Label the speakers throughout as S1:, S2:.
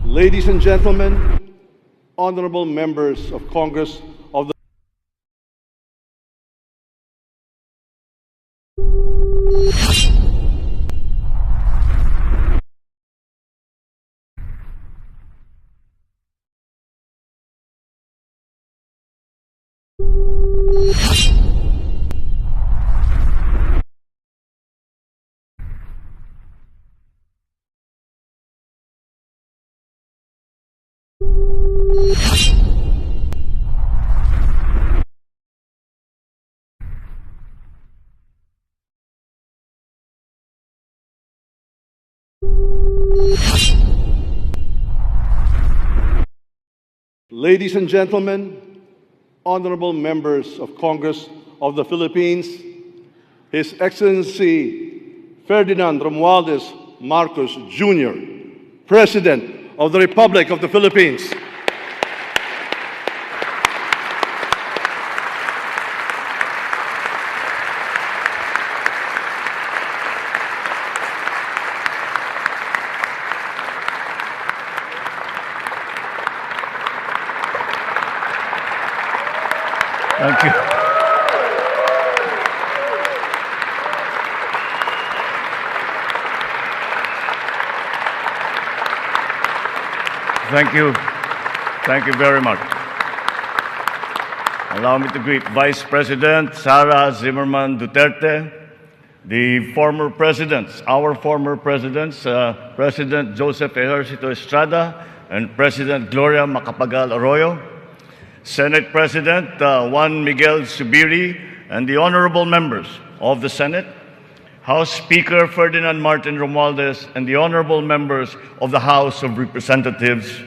S1: Ladies and gentlemen, honorable members of Congress of the Ladies and gentlemen, honorable members of Congress of the Philippines, His Excellency Ferdinand Romualdez Marcos Jr., President of the Republic of the Philippines.
S2: Thank you. Thank you. Thank you very much. Allow me to greet Vice President Sara Zimmerman Duterte, the former presidents, our former presidents, President Joseph Ejercito Estrada and President Gloria Macapagal Arroyo, Senate President Juan Miguel Zubiri, and the honorable members of the Senate, House Speaker Ferdinand Martin Romualdez, and the honorable members of the House of Representatives,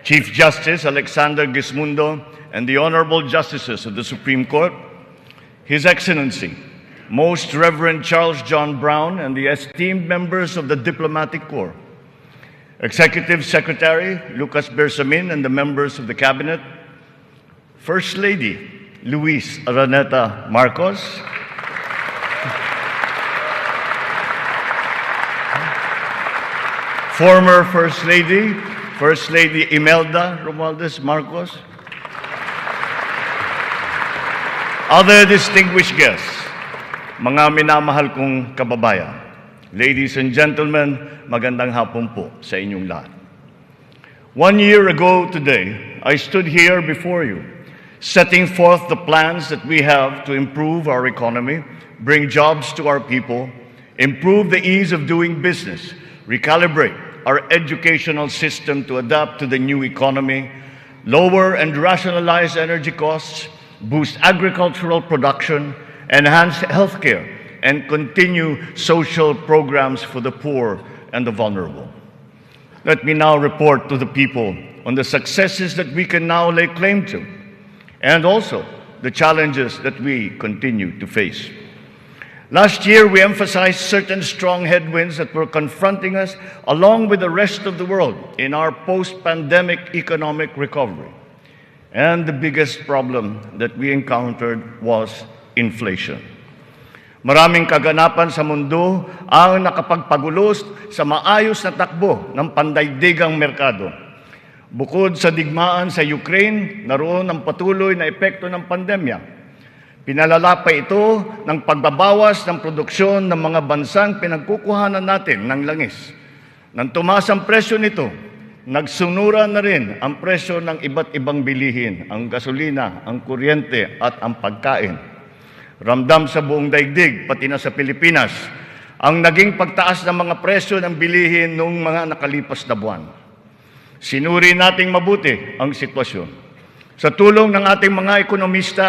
S2: Chief Justice Alexander Gismundo, and the honorable justices of the Supreme Court, His Excellency, Most Reverend Charles John Brown, and the esteemed members of the Diplomatic Corps, Executive Secretary Lucas Bersamin, and the members of the Cabinet, First Lady Luis Araneta Marcos, former First Lady Imelda Romualdez Marcos, other distinguished guests, mga minamahal kong kababayan, ladies and gentlemen, magandang hapon po sa inyong lahat. 1 year ago today, I stood here before you, setting forth the plans that we have to improve our economy, bring jobs to our people, improve the ease of doing business, recalibrate our educational system to adapt to the new economy, lower and rationalize energy costs, boost agricultural production, enhance healthcare, and continue social programs for the poor and the vulnerable. Let me now report to the people on the successes that we can now lay claim to, and also the challenges that we continue to face. Last year, we emphasized certain strong headwinds that were confronting us along with the rest of the world in our post-pandemic economic recovery. And the biggest problem that we encountered was inflation. Maraming kaganapan sa mundo ang nakapagpagulos sa maayos na takbo ng pandaigdigang merkado. Bukod sa digmaan sa Ukraine, naroon ang patuloy na epekto ng pandemya. Pinalala pa ito ng pagbabawas ng produksyon ng mga bansang pinagkukuhanan natin ng langis. Nang tumaas ang presyo nito, nagsumura na rin ang presyo ng iba't ibang bilihin, ang gasolina, ang kuryente at ang pagkain. Ramdam sa buong daigdig, pati na sa Pilipinas, ang naging pagtaas ng mga presyo ng bilihin noong mga nakalipas na buwan. Sinuri nating mabuti ang sitwasyon. Sa tulong ng ating mga ekonomista,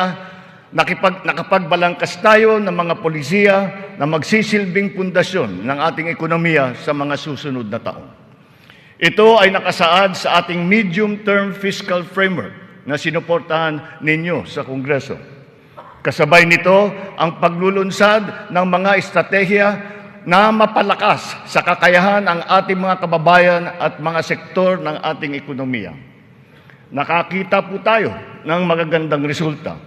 S2: nakapagbalangkas tayo ng mga polisiya na magsisilbing pundasyon ng ating ekonomiya sa mga susunod na taon. Ito ay nakasaad sa ating medium-term fiscal framework na sinuportahan ninyo sa Kongreso. Kasabay nito ang paglulunsad ng mga estratehiya na mapalakas sa kakayahan ng ating mga kababayan at mga sektor ng ating ekonomiya. Nakakita po tayo ng magagandang resulta.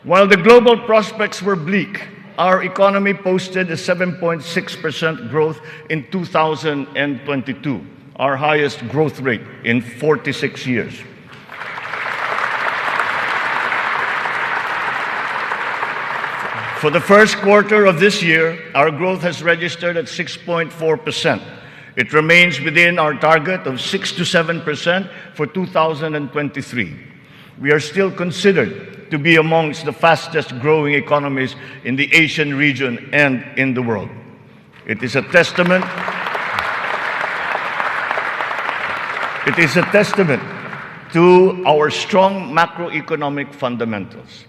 S2: While the global prospects were bleak, our economy posted a 7.6% growth in 2022, our highest growth rate in 46 years. For the first quarter of this year, our growth has registered at 6.4%. It remains within our target of 6 to 7% for 2023. We are still considered to be amongst the fastest growing economies in the Asian region and in the world. It is a testament to our strong macroeconomic fundamentals.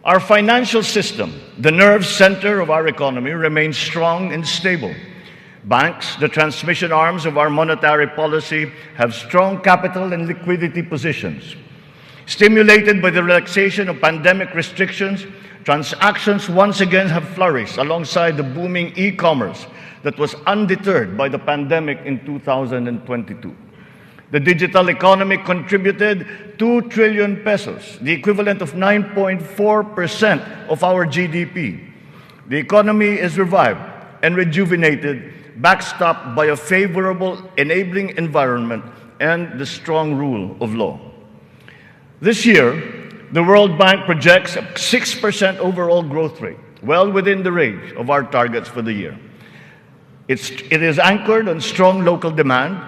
S2: Our financial system, the nerve center of our economy, remains strong and stable. Banks, the transmission arms of our monetary policy, have strong capital and liquidity positions. Stimulated by the relaxation of pandemic restrictions, transactions once again have flourished alongside the booming e-commerce that was undeterred by the pandemic in 2022. The digital economy contributed 2 trillion pesos, the equivalent of 9.4% of our GDP. The economy is revived and rejuvenated, backstopped by a favorable enabling environment and the strong rule of law. This year, the World Bank projects a 6% overall growth rate, well within the range of our targets for the year. It is anchored on strong local demand,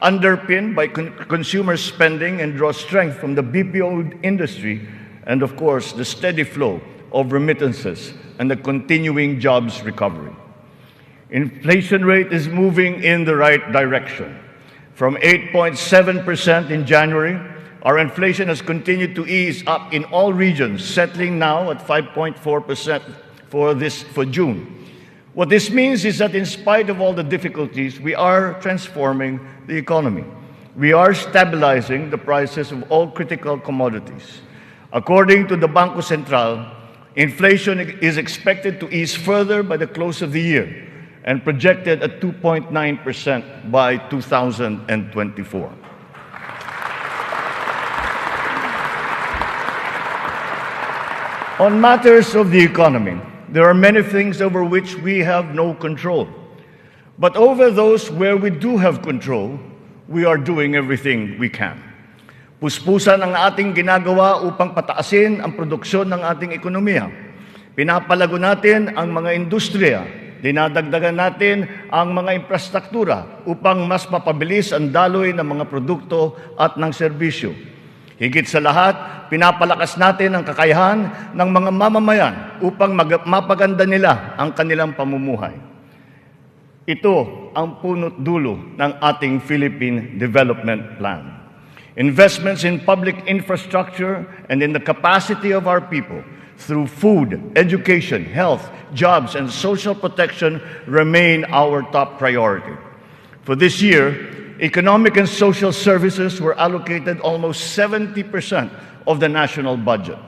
S2: underpinned by consumer spending, and draws strength from the BPO industry and, of course, the steady flow of remittances and the continuing jobs recovery. Inflation rate is moving in the right direction. From 8.7% in January, our inflation has continued to ease up in all regions, settling now at 5.4% for June. What this means is that in spite of all the difficulties, we are transforming the economy. We are stabilizing the prices of all critical commodities. According to the Bangko Sentral, inflation is expected to ease further by the close of the year and projected at 2.9% by 2024. On matters of the economy, there are many things over which we have no control. But over those where we do have control, we are doing everything we can. Puspusan ang ating ginagawa upang pataasin ang produksyon ng ating ekonomiya. Pinapalago natin ang mga industriya. Dinadagdagan natin ang mga infrastruktura upang mas mapabilis ang daloy ng mga produkto at ng serbisyo. Higit sa lahat, pinapalakas natin ang kakayahan ng mga mamamayan upang mapaganda nila ang kanilang pamumuhay. Ito ang punot dulo ng ating Philippine Development Plan. Investments in public infrastructure and in the capacity of our people through food, education, health, jobs, and social protection remain our top priority. For this year, economic and social services were allocated almost 70% of the national budget.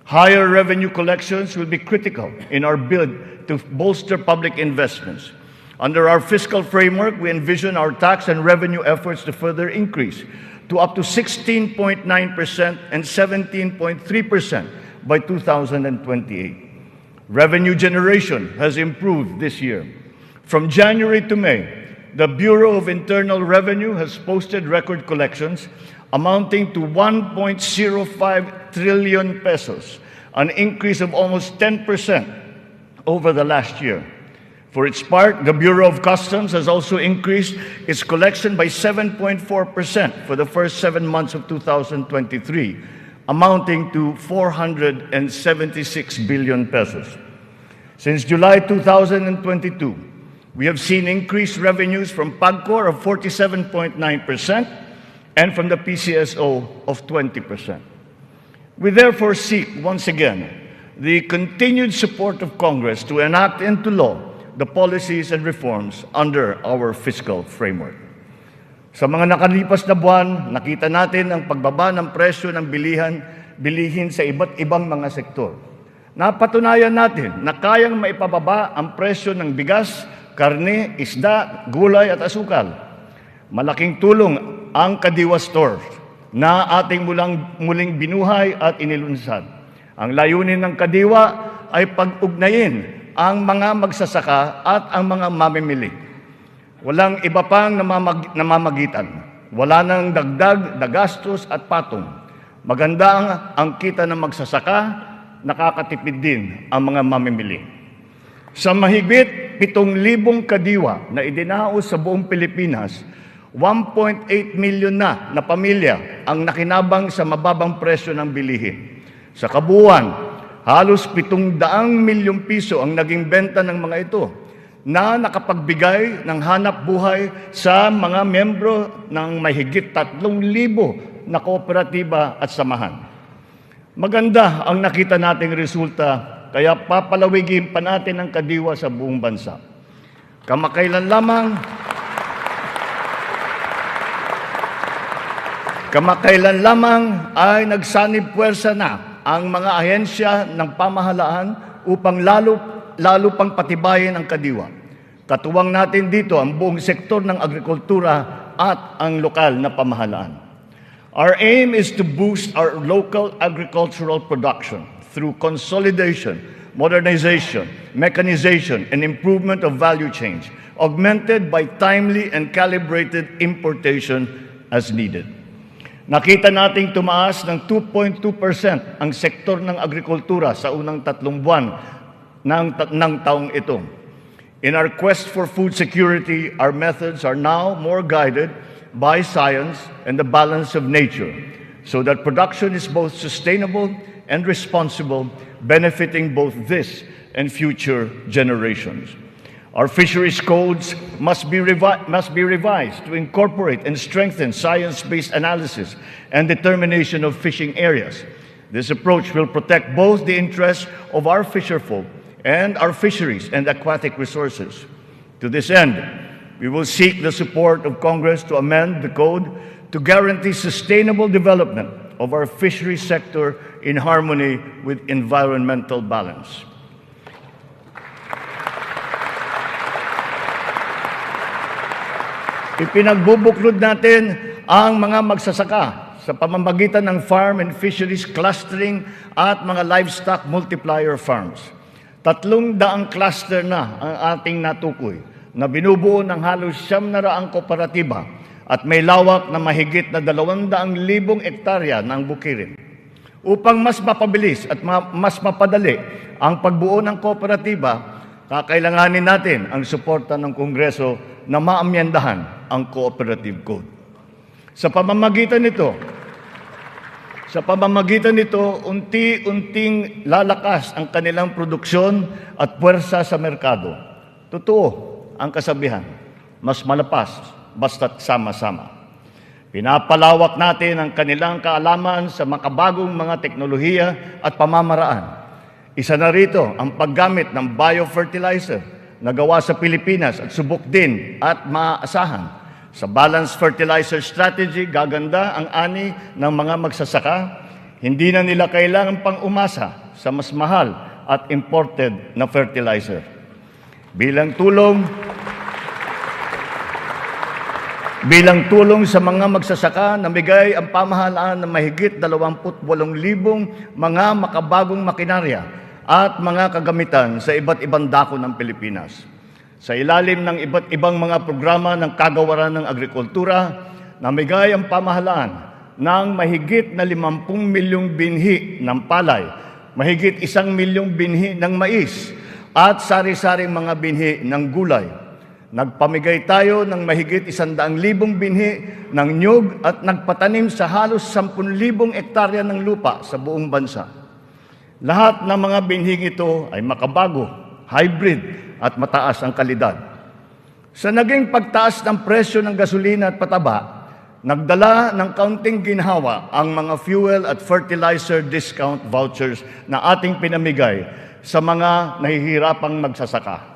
S2: Higher revenue collections will be critical in our bid to bolster public investments. Under our fiscal framework, we envision our tax and revenue efforts to further increase to up to 16.9% and 17.3% by 2028. Revenue generation has improved this year. From January to May, the Bureau of Internal Revenue has posted record collections amounting to 1.05 trillion pesos, an increase of almost 10% over the last year. For its part, the Bureau of Customs has also increased its collection by 7.4% for the first 7 months of 2023, amounting to 476 billion pesos. Since July 2022, we have seen increased revenues from PAGCOR of 47.9% and from the PCSO of 20%. We therefore seek, once again, the continued support of Congress to enact into law the policies and reforms under our fiscal framework. Sa mga nakalipas na buwan, nakita natin ang pagbaba ng presyo ng bilihin sa iba't ibang mga sektor. Napatunayan natin na kayang maipababa ang presyo ng bigas, karne, isda, gulay at asukal. Malaking tulong ang Kadiwa Store na ating muling binuhay at inilunsad. Ang layunin ng Kadiwa ay pag-ugnayin ang mga magsasaka at ang mga mamimili. Walang iba pang namamagitan. Wala nang dagdag, dagastos at patong. Maganda ang kita ng magsasaka, nakakatipid din ang mga mamimili. Sa mahigit 7,000 kadiwa na idinaos sa buong Pilipinas, 1.8 million na pamilya ang nakinabang sa mababang presyo ng bilihin. Sa kabuuan, halos 700 milyong piso ang naging benta ng mga ito na nakapagbigay ng hanap buhay sa mga membro ng mahigit 3,000 na kooperatiba at samahan. Maganda ang nakita nating resulta, kaya papalawigin pa natin ang Kadiwa sa buong bansa. Kamakailan lamang ay nagsanib puwersa na ang mga ahensya ng pamahalaan upang lalo pang patibayin ang Kadiwa. Katuwang natin dito ang buong sektor ng agrikultura at ang lokal na pamahalaan. Our aim is to boost our local agricultural production through consolidation, modernization, mechanization, and improvement of value chains, augmented by timely and calibrated importation as needed. Nakita nating tumaas ng 2.2% ang sektor ng agrikultura sa unang 3 buwan ng taong ito. In our quest for food security, our methods are now more guided by science and the balance of nature, so that production is both sustainable and responsible, benefiting both this and future generations. Our fisheries codes must be revised to incorporate and strengthen science-based analysis and determination of fishing areas. This approach will protect both the interests of our fisherfolk and our fisheries and aquatic resources. To this end, we will seek the support of Congress to amend the code to guarantee sustainable development of our fisheries sector in harmony with environmental balance. Ipinagbubuklod natin ang mga magsasaka sa pamamagitan ng farm and fisheries clustering at mga livestock multiplier farms. 300 cluster na ang ating natukoy na binubuo ng halos 700 kooperatiba at may lawak na mahigit na 200,000 hektarya ng bukirin. Upang mas mapabilis at mas mapadali ang pagbuo ng kooperatiba, kakailanganin natin ang suporta ng Kongreso na maamyendahan ang Cooperative Code. Sa pamamagitan nito, unti-unting lalakas ang kanilang produksyon at puwersa sa merkado. Totoo ang kasabihan, mas malapas basta't sama-sama. Pinapalawak natin ang kanilang kaalaman sa makabagong mga teknolohiya at pamamaraan. Isa na rito ang paggamit ng biofertilizer na gawa sa Pilipinas at subok din at maaasahan. Sa balanced fertilizer strategy, gaganda ang ani ng mga magsasaka. Hindi na nila kailangan pang umasa sa mas mahal at imported na fertilizer. Bilang tulong sa mga magsasaka, namigay ang pamahalaan ng mahigit 28,000 mga makabagong makinarya at mga kagamitan sa iba't ibang dako ng Pilipinas. Sa ilalim ng iba't ibang mga programa ng kagawaran ng agrikultura, namigay ang pamahalaan ng mahigit na 50 milyong binhi ng palay, mahigit 1 milyong binhi ng mais, at sari-saring mga binhi ng gulay. Nagpamigay tayo ng mahigit 100,000 binhi ng niyog at nagpatanim sa halos 10,000 hektarya ng lupa sa buong bansa. Lahat ng mga binhing ito ay makabago, hybrid at mataas ang kalidad. Sa naging pagtaas ng presyo ng gasolina at pataba, nagdala ng kaunting ginhawa ang mga fuel at fertilizer discount vouchers na ating pinamigay sa mga nahihirapang magsasaka.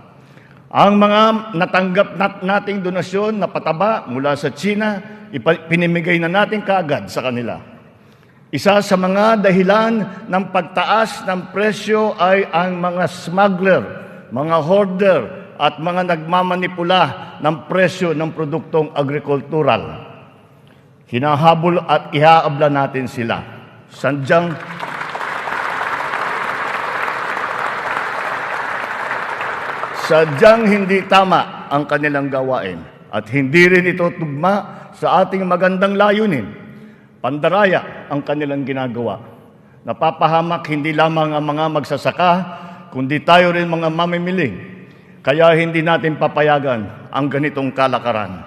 S2: Ang mga natanggap nating donasyon na pataba mula sa China, pinimigay na natin kaagad sa kanila. Isa sa mga dahilan ng pagtaas ng presyo ay ang mga smuggler, mga hoarder at mga nagmamanipula ng presyo ng produktong agrikultural. Hinahabol at ihaabla natin sila. Sadyang hindi tama ang kanilang gawain at hindi rin ito tugma sa ating magandang layunin. Pandaraya ang kanilang ginagawa. Napapahamak hindi lamang ang mga magsasaka, kundi tayo rin mga mamimili. Kaya hindi natin papayagan ang ganitong kalakaran.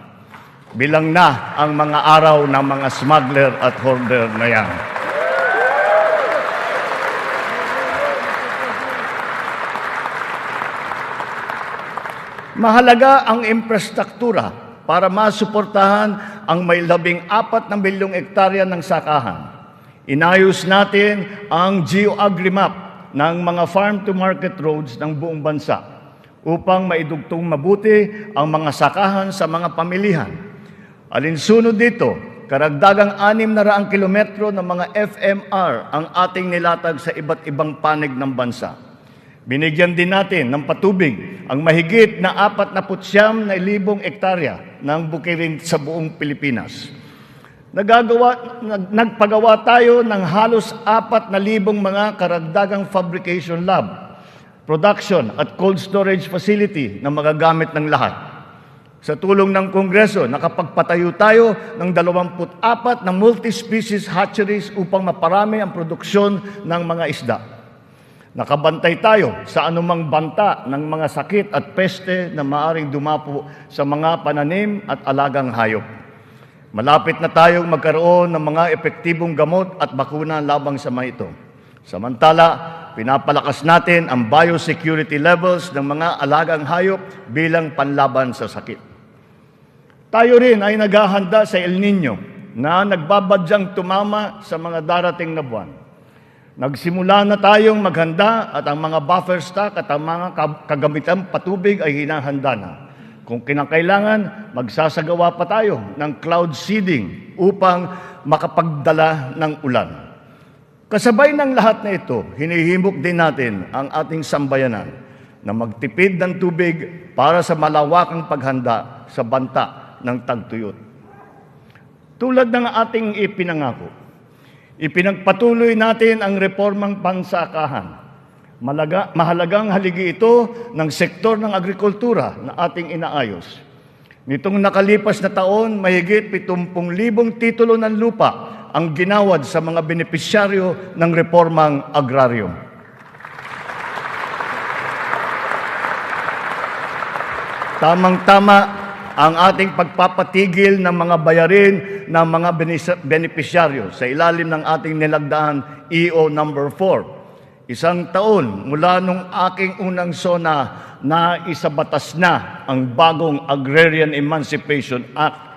S2: Bilang na ang mga araw ng mga smuggler at hoarder na yan. Mahalaga ang infrastruktura para masuportahan ang may 14 na milyong hektarya ng sakahan. Inayos natin ang geo-agri-map ng mga farm-to-market roads ng buong bansa upang maidugtong mabuti ang mga sakahan sa mga pamilihan. Alinsunod dito, karagdagang 600 kilometro ng mga FMR ang ating nilatag sa iba't ibang panig ng bansa. Binigyan din natin ng patubig ang mahigit na 49,000 hektarya ng bukirin sa buong Pilipinas. Nagpagawa tayo ng halos 4,000 mga karagdagang fabrication lab, production at cold storage facility na magagamit ng lahat. Sa tulong ng Kongreso, nakapagpatayo tayo ng 24 na multi-species hatcheries upang maparami ang produksyon ng mga isda. Nakabantay tayo sa anumang banta ng mga sakit at peste na maaring dumapo sa mga pananim at alagang hayop. Malapit na tayong magkaroon ng mga epektibong gamot at bakuna labang sa mga ito. Samantala, pinapalakas natin ang biosecurity levels ng mga alagang hayop bilang panlaban sa sakit. Tayo rin ay naghahanda sa El Nino na nagbabadyang tumama sa mga darating na buwan. Nagsimula na tayong maghanda at ang mga buffer stock at ang mga kagamitang patubig ay hinahanda na. Kung kinakailangan, magsasagawa pa tayo ng cloud seeding upang makapagdala ng ulan. Kasabay ng lahat na ito, hinihimok din natin ang ating sambayanan na magtipid ng tubig para sa malawakang paghanda sa banta ng tagtuyot. Tulad ng ating ipinangako, ipinagpatuloy natin ang reformang pansakahan. Mahalagang haligi ito ng sektor ng agrikultura na ating inaayos. Nitong nakalipas na taon, mahigit 70,000 titulo ng lupa ang ginawad sa mga benepisyaryo ng reformang agraryum. Tamang-tama ang ating pagpapatigil ng mga bayarin ng mga benepisyaryo sa ilalim ng ating nilagdaan EO number 4. 1 taon mula nung aking unang SONA na isabatas na ang bagong Agrarian Emancipation Act.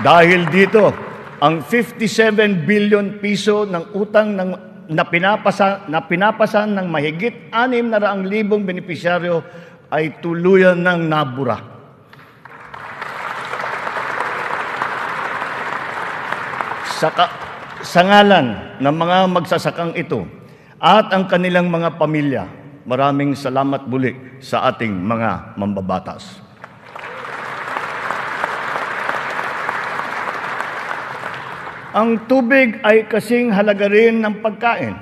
S2: Dahil dito, ang 57 billion piso ng utang na pinapasan ng mahigit 600,000 benepisyaryo ay tuluyan ng nabura. sa ngalan ng mga magsasakang ito at ang kanilang mga pamilya, maraming salamat muli sa ating mga mambabatas. Ang tubig ay kasing halaga rin ng pagkain.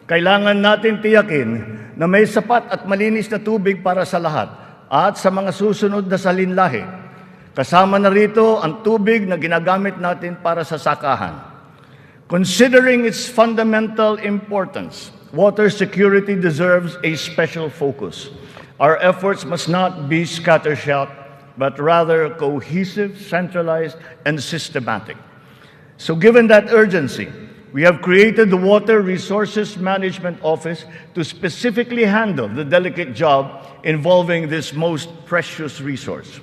S2: Kailangan natin tiyakin na may sapat at malinis na tubig para sa lahat at sa mga susunod na salinlahi. Kasama na rito ang tubig na ginagamit natin para sa sakahan. Considering its fundamental importance, water security deserves a special focus. Our efforts must not be scattershot, but rather cohesive, centralized, and systematic. So given that urgency, we have created the Water Resources Management Office to specifically handle the delicate job involving this most precious resource.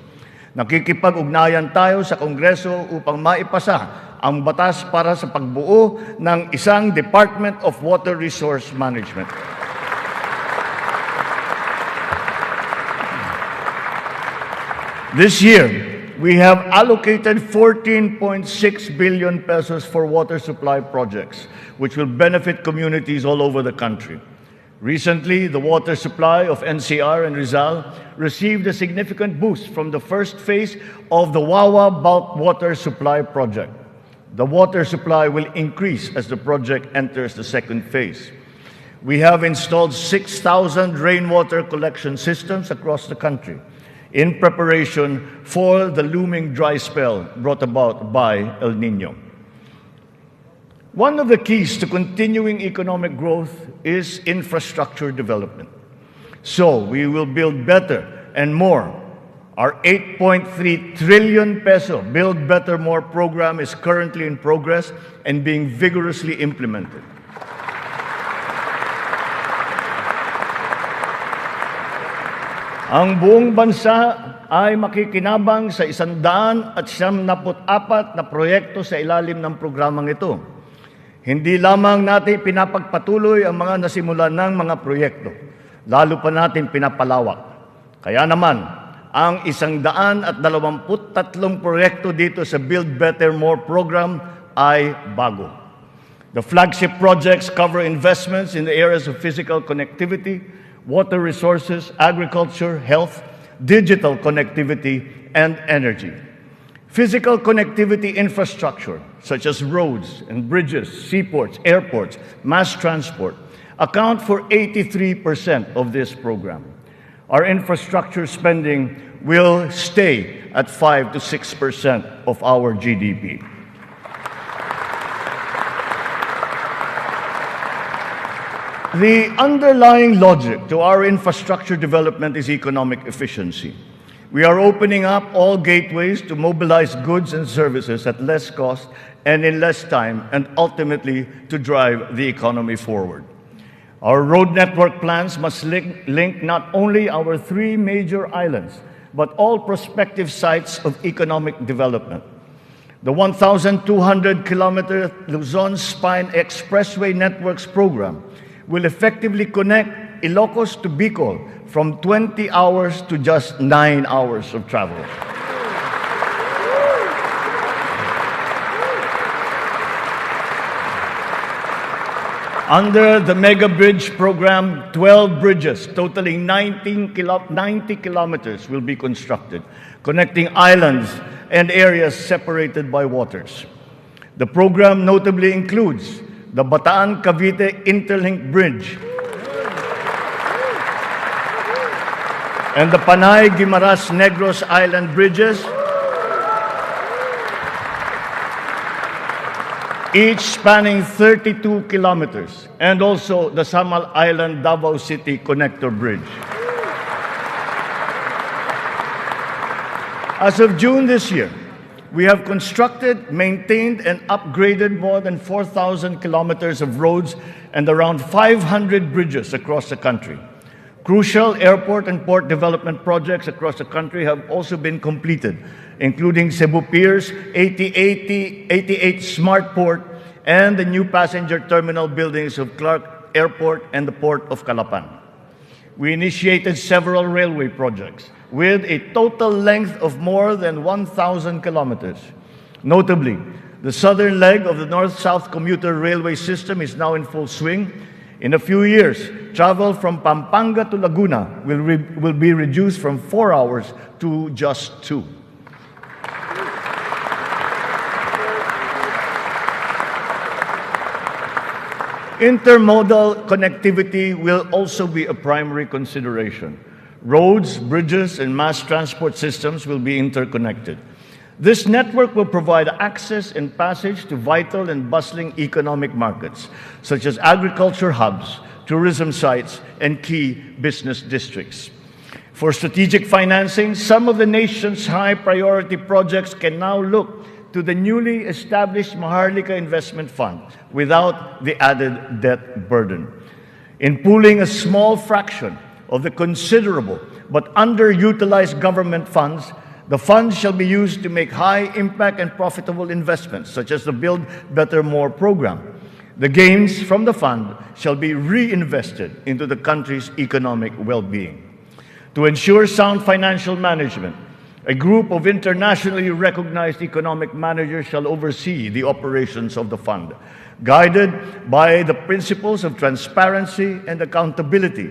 S2: Nakikipag-ugnayan tayo sa Kongreso upang maipasa ang batas para sa pagbuo ng isang Department of Water Resource Management. This year, we have allocated 14.6 billion pesos for water supply projects, which will benefit communities all over the country. Recently, the water supply of NCR and Rizal received a significant boost from the first phase of the Wawa Bulk Water Supply Project. The water supply will increase as the project enters the second phase. We have installed 6,000 rainwater collection systems across the country in preparation for the looming dry spell brought about by El Nino. One of the keys to continuing economic growth is infrastructure development. So we will build better and more. Our 8.3 trillion peso Build Better More program is currently in progress and being vigorously implemented. Ang buong bansa ay makikinabang sa 174 na proyekto sa ilalim ng programang ito. Hindi lamang natin pinapagpatuloy ang mga nasimulan ng mga proyekto, lalo pa natin pinapalawak. Kaya naman, ang 123 proyekto dito sa Build Better More program ay bago. The flagship projects cover investments in the areas of physical connectivity, water resources, agriculture, health, digital connectivity, and energy. Physical connectivity infrastructure, such as roads and bridges, seaports, airports, mass transport, account for 83% of this program. Our infrastructure spending will stay at 5 to 6% of our GDP. The underlying logic to our infrastructure development is economic efficiency. We are opening up all gateways to mobilize goods and services at less cost and in less time, and ultimately to drive the economy forward. Our road network plans must link not only our 3 major islands, but all prospective sites of economic development. The 1,200-kilometer Luzon Spine Expressway Networks program will effectively connect Ilocos to Bicol from 20 hours to just 9 hours of travel. Under the Mega Bridge program, 12 bridges totaling 90 kilometers will be constructed, connecting islands and areas separated by waters. The program notably includes the Bataan-Cavite Interlink Bridge and the Panay-Guimaras-Negros Island Bridges, each spanning 32 kilometers, and also the Samal Island Davao City Connector Bridge. As of June this year, we have constructed, maintained, and upgraded more than 4,000 kilometers of roads and around 500 bridges across the country. Crucial airport and port development projects across the country have also been completed, including Cebu Pier's 88 Smart Port and the new passenger terminal buildings of Clark Airport and the Port of Calapan. We initiated several railway projects with a total length of more than 1,000 kilometers. Notably, The southern leg of the north-south commuter railway system is now in full swing. In a few years, travel from Pampanga to Laguna will be reduced from 4 hours to just 2. Intermodal connectivity will also be a primary consideration. Roads, bridges, and mass transport systems will be interconnected. This network will provide access and passage to vital and bustling economic markets, such as agriculture hubs, tourism sites, and key business districts. For strategic financing, some of the nation's high-priority projects can now look to the newly established Maharlika Investment Fund without the added debt burden. In pooling a small fraction of the considerable but underutilized government funds, the funds shall be used to make high-impact and profitable investments, such as the Build Better More program. The gains from the fund shall be reinvested into the country's economic well-being. To ensure sound financial management, a group of internationally recognized economic managers shall oversee the operations of the fund, guided by the principles of transparency and accountability.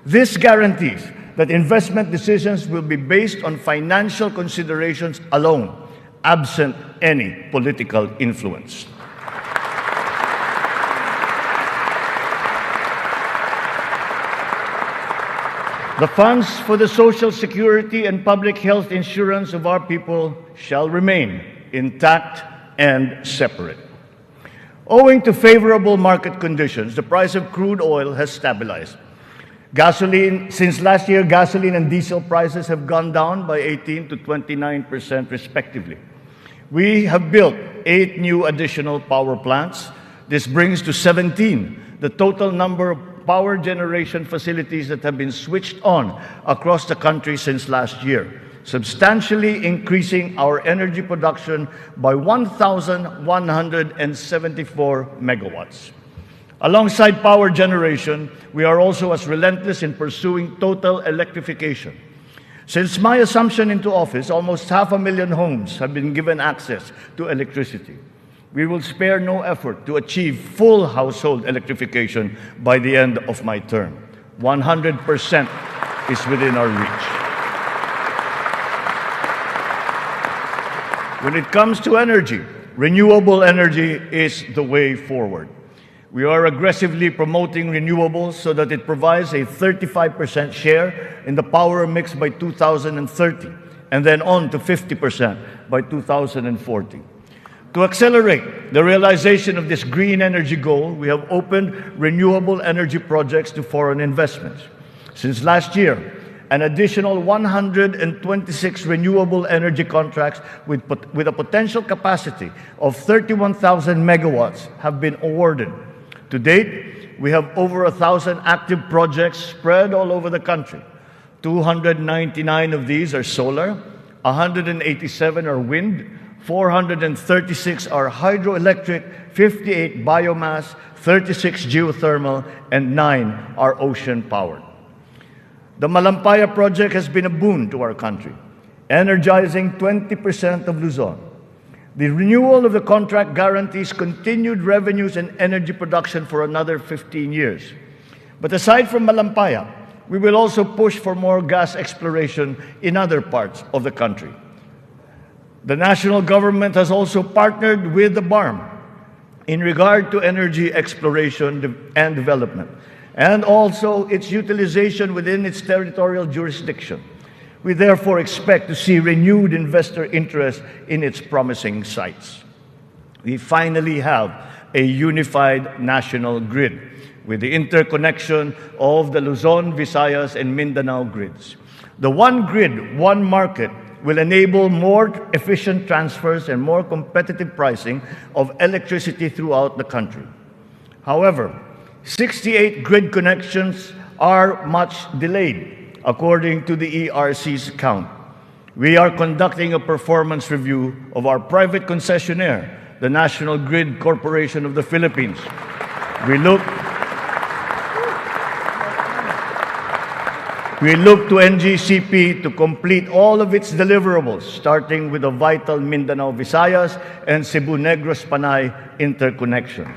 S2: This guarantees that investment decisions will be based on financial considerations alone, absent any political influence. The funds for the social security and public health insurance of our people shall remain intact and separate. Owing to favorable market conditions, the price of crude oil has stabilized. Since last year, gasoline and diesel prices have gone down by 18% to 29% respectively. We have built 8 new additional power plants. This brings to 17 the total number of power generation facilities that have been switched on across the country since last year, substantially increasing our energy production by 1,174 megawatts. Alongside power generation, we are also as relentless in pursuing total electrification. Since my assumption into office, almost 500,000 homes have been given access to electricity. We will spare no effort to achieve full household electrification by the end of my term. 100% is within our reach. When it comes to energy, renewable energy is the way forward. We are aggressively promoting renewables so that it provides a 35% share in the power mix by 2030, and then on to 50% by 2040. To accelerate the realization of this green energy goal, we have opened renewable energy projects to foreign investments. Since last year, an additional 126 renewable energy contracts with a potential capacity of 31,000 megawatts have been awarded. To date, we have over 1,000 active projects spread all over the country. 299 of these are solar, 187 are wind, 436 are hydroelectric, 58 biomass, 36 geothermal, and 9 are ocean-powered. The Malampaya project has been a boon to our country, energizing 20% of Luzon. The renewal of the contract guarantees continued revenues and energy production for another 15 years. But aside from Malampaya, we will also push for more gas exploration in other parts of the country. The national government has also partnered with the BARM in regard to energy exploration and development, and also its utilization within its territorial jurisdiction. We therefore expect to see renewed investor interest in its promising sites. We finally have a unified national grid with the interconnection of the Luzon, Visayas, and Mindanao grids. The one grid, one market will enable more efficient transfers and more competitive pricing of electricity throughout the country. However, 68 grid connections are much delayed, according to the ERC's count. We are conducting a performance review of our private concessionaire, the National Grid Corporation of the Philippines. We look to NGCP to complete all of its deliverables, starting with the vital Mindanao-Visayas and Cebu-Negros-Panay interconnections.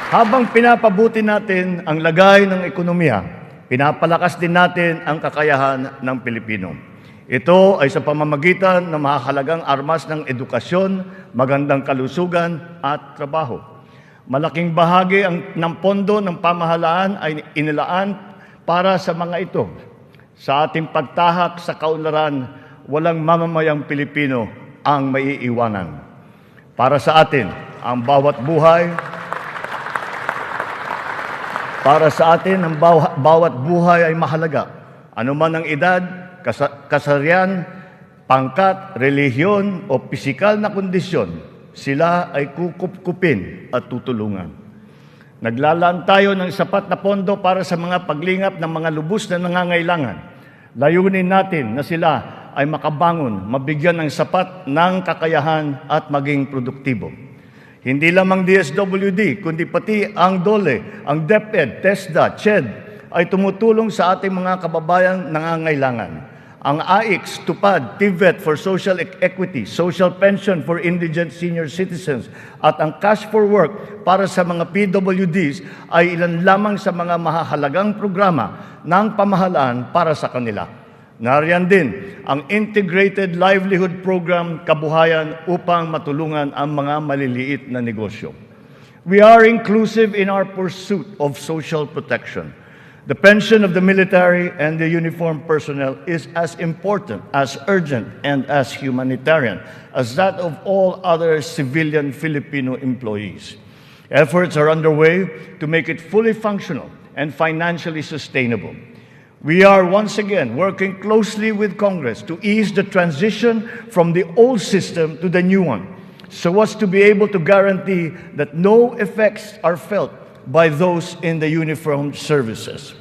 S2: Habang pinapabuti natin ang lagay ng ekonomiya, pinapalakas din natin ang kakayahan ng Pilipino. Ito ay sa pamamagitan ng mahalagang armas ng edukasyon, magandang kalusugan at trabaho. Malaking bahagi ng pondo ng pamahalaan ay inilaan para sa mga ito. Sa ating pagtahak sa kaunlaran, walang mamamayang Pilipino ang maiiwanan. Para sa atin, ang bawat buhay ay mahalaga. Ano man ang edad, kasarian, pangkat, relihiyon o pisikal na kondisyon, sila ay kukupkupin at tutulungan. Naglalaan tayo ng sapat na pondo para sa mga paglingap ng mga lubos na nangangailangan. Layunin natin na sila ay makabangon, mabigyan ng sapat ng kakayahan at maging produktibo. Hindi lamang DSWD, kundi pati ang DOLE, ang DepEd, TESDA, CHED ay tumutulong sa ating mga kababayang nangangailangan. Ang AIX, TUPAD, TVET for Social Equity, Social Pension for Indigent Senior Citizens, at ang Cash for Work para sa mga PWDs ay ilan lamang sa mga mahahalagang programa ng pamahalaan para sa kanila. Nariyan din ang Integrated Livelihood Program Kabuhayan upang matulungan ang mga maliliit na negosyo. We are inclusive in our pursuit of social protection. The pension of the military and the uniformed personnel is as important, as urgent, and as humanitarian as that of all other civilian Filipino employees. Efforts are underway to make it fully functional and financially sustainable. We are once again working closely with Congress to ease the transition from the old system to the new one, so as to be able to guarantee that no effects are felt by those in the uniformed services.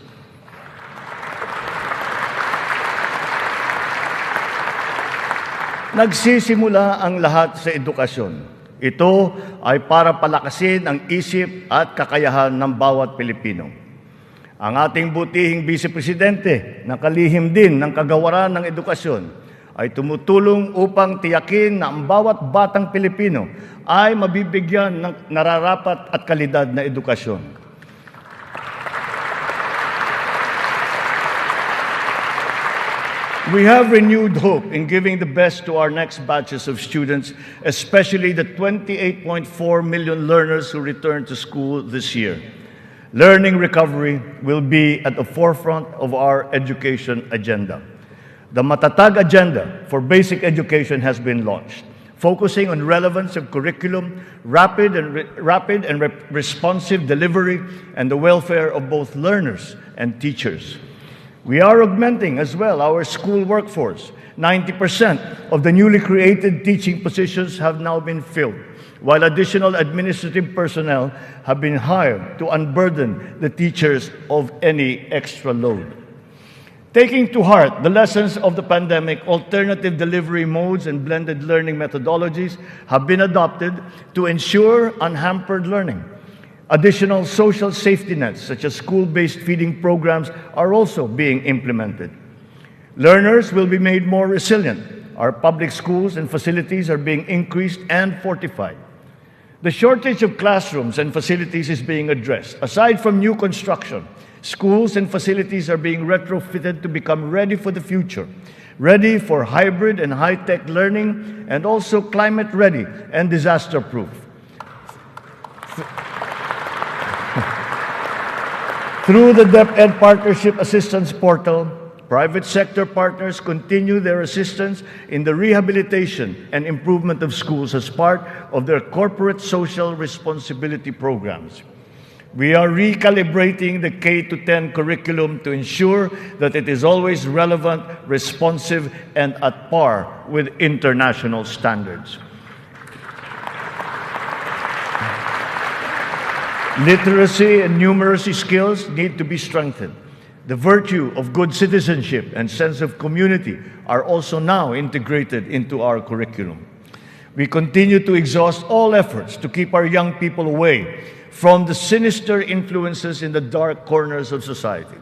S2: Nagsisimula ang lahat sa edukasyon. Ito ay para palakasin ang isip at kakayahan ng bawat Pilipino. Ang ating butihing Vice Presidente, na kalihim din ng kagawaran ng edukasyon, ay tumutulong upang tiyakin na ang bawat batang Pilipino ay mabibigyan ng nararapat at kalidad na edukasyon. We have renewed hope in giving the best to our next batches of students, especially the 28.4 million learners who return to school this year. Learning recovery will be at the forefront of our education agenda. The Matatag Agenda for Basic Education has been launched, focusing on relevance of curriculum, rapid and responsive delivery, and the welfare of both learners and teachers. We are augmenting as well our school workforce. 90% of the newly created teaching positions have now been filled, while additional administrative personnel have been hired to unburden the teachers of any extra load. Taking to heart the lessons of the pandemic, alternative delivery modes and blended learning methodologies have been adopted to ensure unhampered learning. Additional social safety nets, such as school-based feeding programs, are also being implemented. Learners will be made more resilient. Our public schools and facilities are being increased and fortified. The shortage of classrooms and facilities is being addressed. Aside from new construction, schools and facilities are being retrofitted to become ready for the future, ready for hybrid and high-tech learning, and also climate-ready and disaster-proof. Through the DepEd Partnership Assistance Portal, private sector partners continue their assistance in the rehabilitation and improvement of schools as part of their corporate social responsibility programs. We are recalibrating the K-10 curriculum to ensure that it is always relevant, responsive, and at par with international standards. Literacy and numeracy skills need to be strengthened. The virtue of good citizenship and sense of community are also now integrated into our curriculum. We continue to exhaust all efforts to keep our young people away from the sinister influences in the dark corners of society.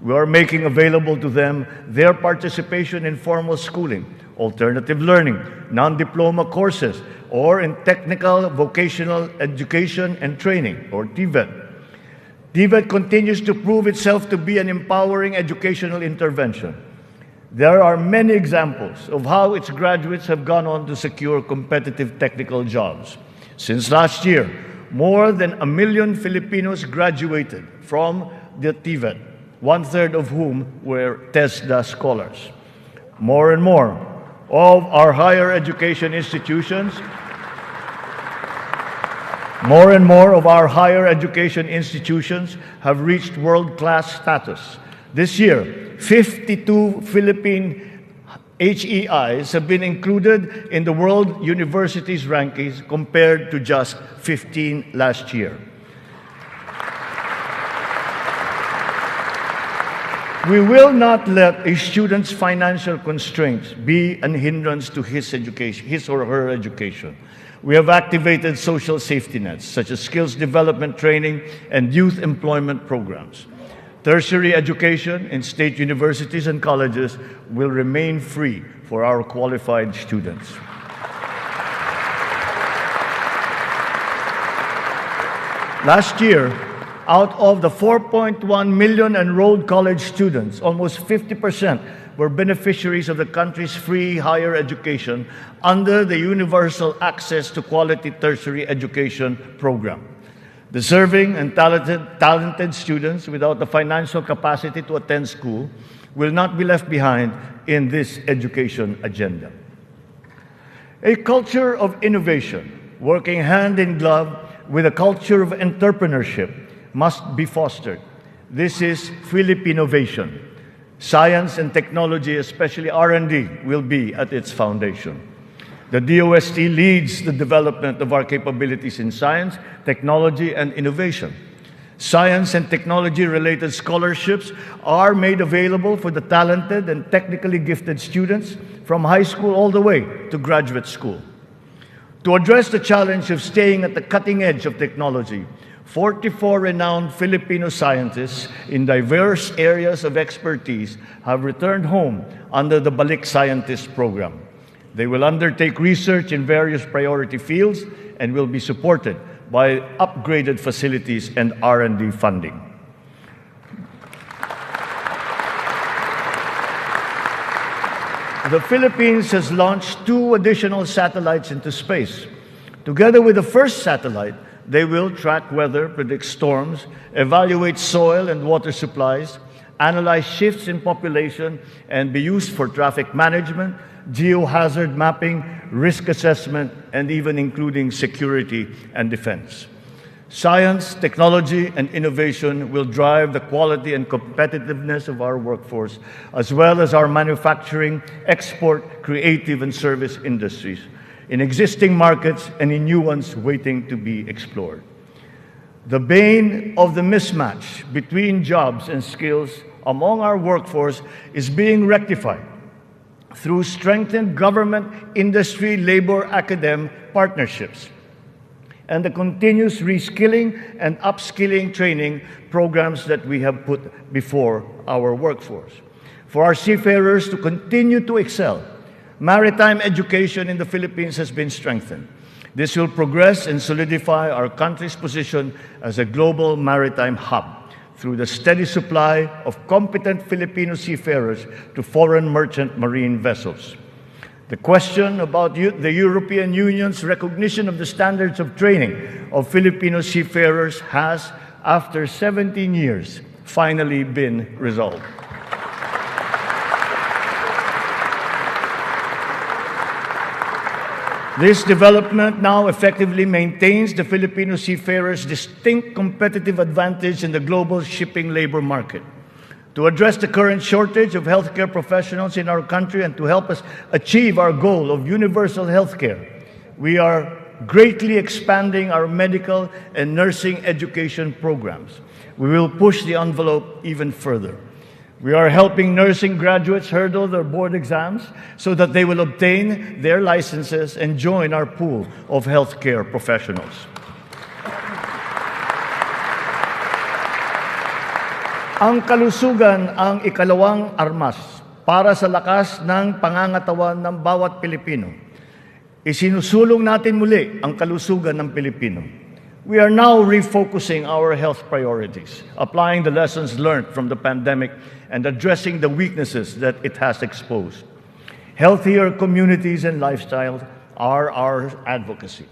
S2: We are making available to them their participation in formal schooling, alternative learning, non-diploma courses, or in technical vocational education and training, or TVET. TVET continues to prove itself to be an empowering educational intervention. There are many examples of how its graduates have gone on to secure competitive technical jobs. Since last year, more than 1 million Filipinos graduated from the TVET, one-third of whom were TESDA scholars. More and more of our higher education institutions have reached world-class status. This year, 52 Philippine HEIs have been included in the World Universities rankings compared to just 15 last year. We will not let a student's financial constraints be an hindrance to his or her education. We have activated social safety nets, such as skills development training and youth employment programs. Tertiary education in state universities and colleges will remain free for our qualified students. Last year, out of the 4.1 million enrolled college students, almost 50% were beneficiaries of the country's free higher education under the Universal Access to Quality Tertiary Education program. Deserving and talented students without the financial capacity to attend school will not be left behind in this education agenda. A culture of innovation, working hand in glove with a culture of entrepreneurship, must be fostered. This is Philippinovation. Science and technology, especially R&D, will be at its foundation. The DOST leads the development of our capabilities in science, technology, and innovation. Science and technology-related scholarships are made available for the talented and technically gifted students from high school all the way to graduate school. To address the challenge of staying at the cutting edge of technology, 44 renowned Filipino scientists in diverse areas of expertise have returned home under the Balik Scientist program. They will undertake research in various priority fields and will be supported by upgraded facilities and R&D funding. The Philippines has launched 2 additional satellites into space. Together with the first satellite, they will track weather, predict storms, evaluate soil and water supplies, analyze shifts in population, and be used for traffic management, geohazard mapping, risk assessment, and even including security and defense. Science, technology, and innovation will drive the quality and competitiveness of our workforce, as well as our manufacturing, export, creative, and service industries, in existing markets and in new ones waiting to be explored. The bane of the mismatch between jobs and skills among our workforce is being rectified through strengthened government, industry, labor, academe partnerships, and the continuous reskilling and upskilling training programs that we have put before our workforce. For our seafarers to continue to excel, maritime education in the Philippines has been strengthened. This will progress and solidify our country's position as a global maritime hub through the steady supply of competent Filipino seafarers to foreign merchant marine vessels. The question about the European Union's recognition of the standards of training of Filipino seafarers has, after 17 years, finally been resolved. This development now effectively maintains the Filipino seafarers' distinct competitive advantage in the global shipping labor market. To address the current shortage of healthcare professionals in our country and to help us achieve our goal of universal healthcare, we are greatly expanding our medical and nursing education programs. We will push the envelope even further. We are helping nursing graduates hurdle their board exams so that they will obtain their licenses and join our pool of healthcare professionals.
S3: Ang kalusugan ang ikalawang armas para sa lakas ng pangangatawan ng bawat Pilipino. Isinusulong natin muli ang kalusugan ng Pilipino. We are now refocusing our health priorities, applying the lessons learned from the pandemic and addressing the weaknesses that it has exposed. Healthier communities and lifestyles are our advocacy.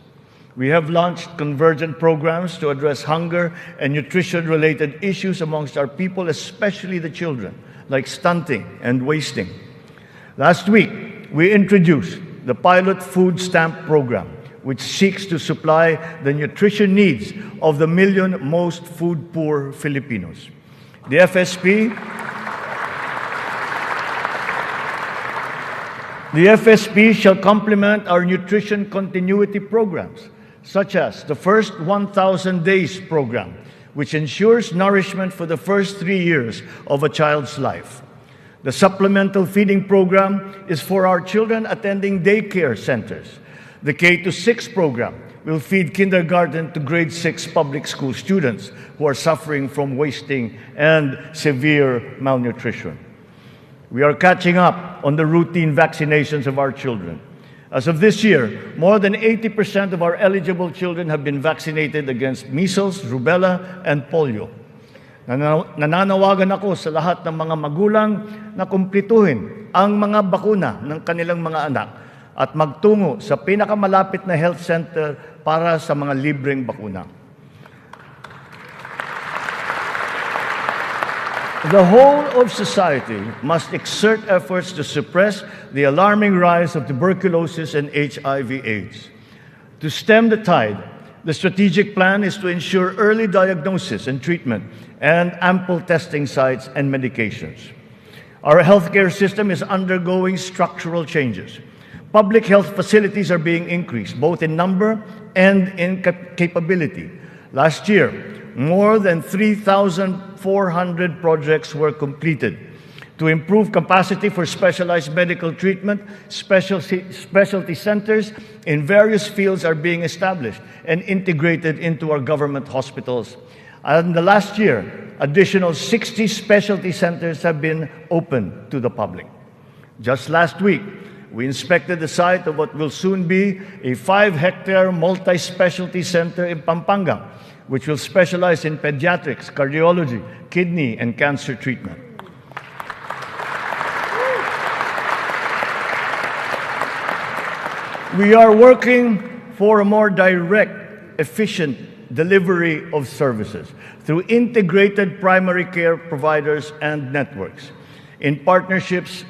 S3: We have launched convergent programs to address hunger and nutrition-related issues amongst our people, especially the children, like stunting and wasting. Last week, we introduced the pilot food stamp program, which seeks to supply the nutrition needs of the million most food-poor Filipinos. The FSP shall complement our nutrition continuity programs, such as the First 1,000 Days program, which ensures nourishment for the first 3 years of a child's life. The supplemental feeding program is for our children attending daycare centers. The K-6 program will feed kindergarten to grade 6 public school students who are suffering from wasting and severe malnutrition. We are catching up on the routine vaccinations of our children. As of this year, more than 80% of our eligible children have been vaccinated against measles, rubella, and polio. Nananawagan ako sa lahat ng mga magulang na kumplituhin ang mga bakuna ng kanilang mga anak at magtungo sa pinakamalapit na health center para sa mga libreng bakuna. The whole of society must exert efforts to suppress the alarming rise of tuberculosis and HIV/AIDS. To stem the tide, the strategic plan is to ensure early diagnosis and treatment and ample testing sites and medications. Our healthcare system is undergoing structural changes. Public health facilities are being increased, both in number and in capability. Last year, more than 3,400 projects were completed. To improve capacity for specialized medical treatment, specialty centers in various fields are being established and integrated into our government hospitals. And the last year, additional 60 specialty centers have been opened to the public. Just last week, we inspected the site of what will soon be a 5-hectare multi-specialty center in Pampanga, which will specialize in pediatrics, cardiology, kidney, and cancer treatment. We are working for a more direct, efficient delivery of services through integrated primary care providers and networks in partnerships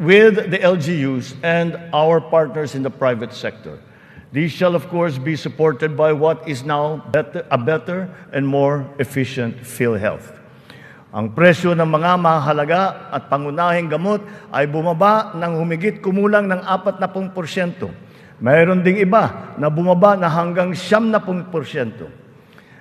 S3: with the LGUs and our partners in the private sector. These shall, of course, be supported by what is now a better and more efficient PhilHealth. Ang presyo ng mga mahalaga at pangunahing gamot ay bumaba ng humigit kumulang ng 40%. Mayroon ding iba na bumaba na hanggang 70%.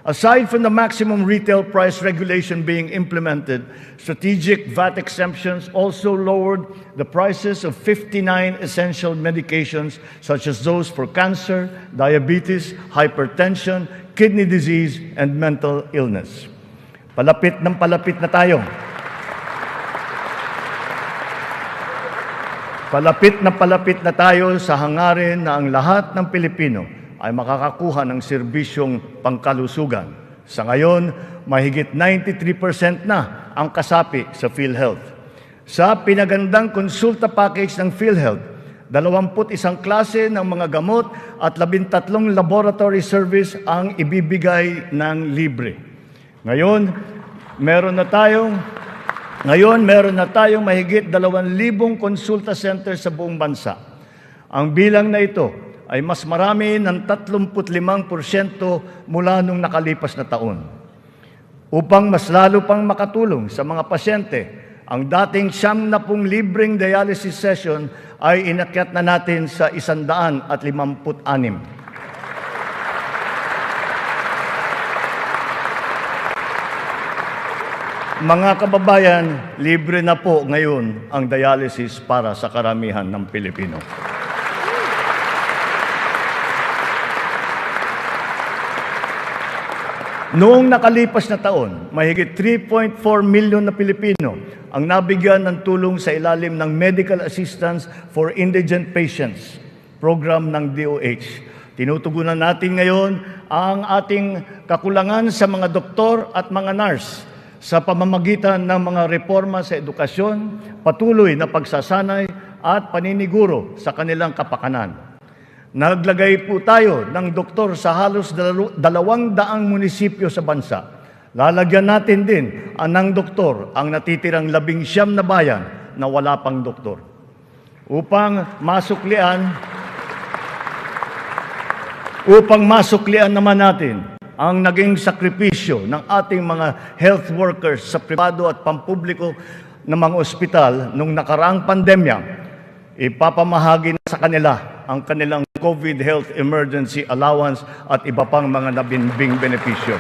S3: Aside from the maximum retail price regulation being implemented, strategic VAT exemptions also lowered the prices of 59 essential medications such as those for cancer, diabetes, hypertension, kidney disease, and mental illness. Palapit ng palapit na tayo. Palapit na tayo sa hangarin na ang lahat ng Pilipino ay makakakuha ng serbisyong pangkalusugan. Sa ngayon, mahigit 93% na ang kasapi sa PhilHealth. Sa pinagandang konsulta package ng PhilHealth, 21 klase ng mga gamot at 13 laboratory service ang ibibigay ng libre. Ngayon, meron na tayong mahigit 2,000 konsulta center sa buong bansa. Ang bilang na ito ay mas marami ng 35% mula nung nakalipas na taon. Upang mas lalo pang makatulong sa mga pasyente, ang dating 70 libreng dialysis session ay inakyat na natin sa 156. Mga kababayan, libre na po ngayon ang dialysis para sa karamihan ng Pilipino. Noong nakalipas na taon, mahigit 3.4 milyon na Pilipino ang nabigyan ng tulong sa ilalim ng Medical Assistance for Indigent Patients program ng DOH. Tinutugunan natin ngayon ang ating kakulangan sa mga doktor at mga nurse sa pamamagitan ng mga reforma sa edukasyon, patuloy na pagsasanay at paniniguro sa kanilang kapakanan. Naglagay po tayo ng doktor sa halos 200 munisipyo sa bansa. Lalagyan natin din ng doktor ang natitirang 19 na bayan na wala pang doktor. Upang masuklian naman natin ang naging sakripisyo ng ating mga health workers sa pribado at pampubliko ng mga ospital nung nakaraang pandemya, ipapamahagi na sa kanila ang kanilang COVID Health Emergency Allowance at iba pang mga nabimbing benepisyo.